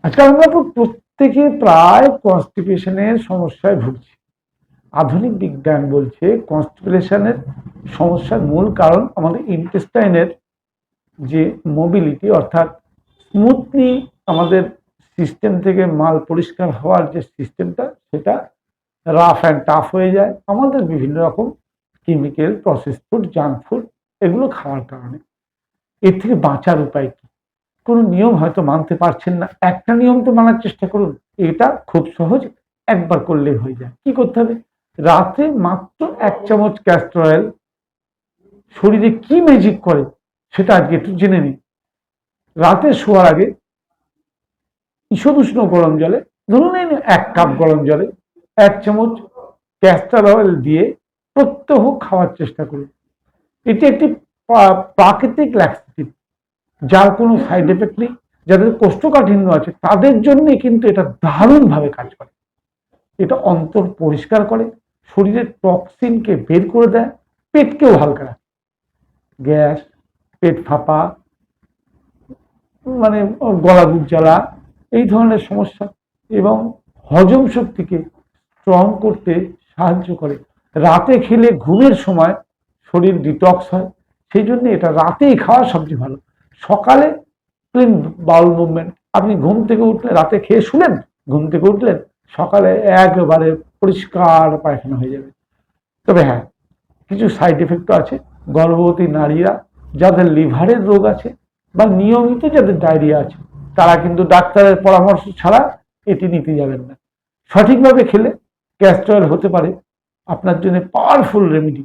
আজকাল আমরা তো প্রত্যেকে প্রায় কনস্টিপেশনের সমস্যায় ভুগছি। আধুনিক বিজ্ঞান বলছে কনস্টিপেশনের সমস্যার মূল কারণ আমাদের ইন্টেস্টাইনের যে মোবিলিটি, অর্থাৎ স্মুথলি আমাদের সিস্টেম থেকে মাল পরিষ্কার হওয়ার যে সিস্টেমটা, সেটা রাফ অ্যান্ড টাফ হয়ে যায় আমাদের বিভিন্ন রকম chemical, process food, junk food এগুলো খাওয়ার কারণে। এর থেকে বাঁচার উপায় কি? কোনো নিয়ম হয়তো মানতে পারছেন না, একটা নিয়ম তো মানার চেষ্টা করুন। এটা খুব সহজ, একবার করলেই হয়ে যায়। কি করতে হবে? রাতে মাত্র 1 চামচ ক্যাস্টর অয়েল শরীরে কি ম্যাজিক করে সেটা আজকে একটু জেনে নিন। রাতে শোয়ার আগে ঈষদুষ্ণ গরম জলে, ধরুন 1 কাপ গরম জলে 1 চামচ ক্যাস্টর অয়েল দিয়ে প্রত্যহ খাওয়ার চেষ্টা করুন। এটি একটি প্রাকৃতিক ল্যাক্সেটিভ, যার কোনো সাইড এফেক্ট নেই। যাদের কোষ্ঠকাঠিন্য আছে তাদের জন্য কিন্তু এটা দারুণভাবে কাজ করে। এটা অন্তর পরিষ্কার করে, শরীরের টক্সিনকে বের করে দেয়, পেটকেও হালকা রাখে। গ্যাস, পেট ফাঁপা, মানে গলা বুক জ্বালা, এই ধরনের সমস্যা এবং হজম শক্তিকে স্ট্রং করতে সাহায্য করে। রাতে খেলে ঘুমের সময় শরীর ডিটক্স হয়, সেই জন্য এটা রাতেই খাওয়া সবচেয়ে ভালো। সকালে ক্লিন বাউল মুভমেন্ট, আপনি ঘুম থেকে উঠলে, রাতে খেয়ে শুলেন, ঘুম থেকে উঠলেন, সকালে একেবারে পরিষ্কার পায়খানা হয়ে যাবে। তবে হ্যাঁ, কিছু সাইড এফেক্ট আছে। গর্ভবতী নারীরা, যাদের লিভারের রোগ আছে বা নিয়মিত যাদের ডায়রিয়া আছে, তারা কিন্তু ডাক্তারের পরামর্শ ছাড়া এটি নিতে যাবেন না। সঠিকভাবে খেলে ক্যাস্টর অয়েল হতে পারে আপনার জন্য পাওয়ারফুল রেমেডি।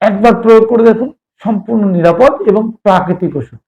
একবার প্রয়োগ করে দেখুন, সম্পূর্ণ নিরাপদ এবং প্রাকৃতিক ওষুধ।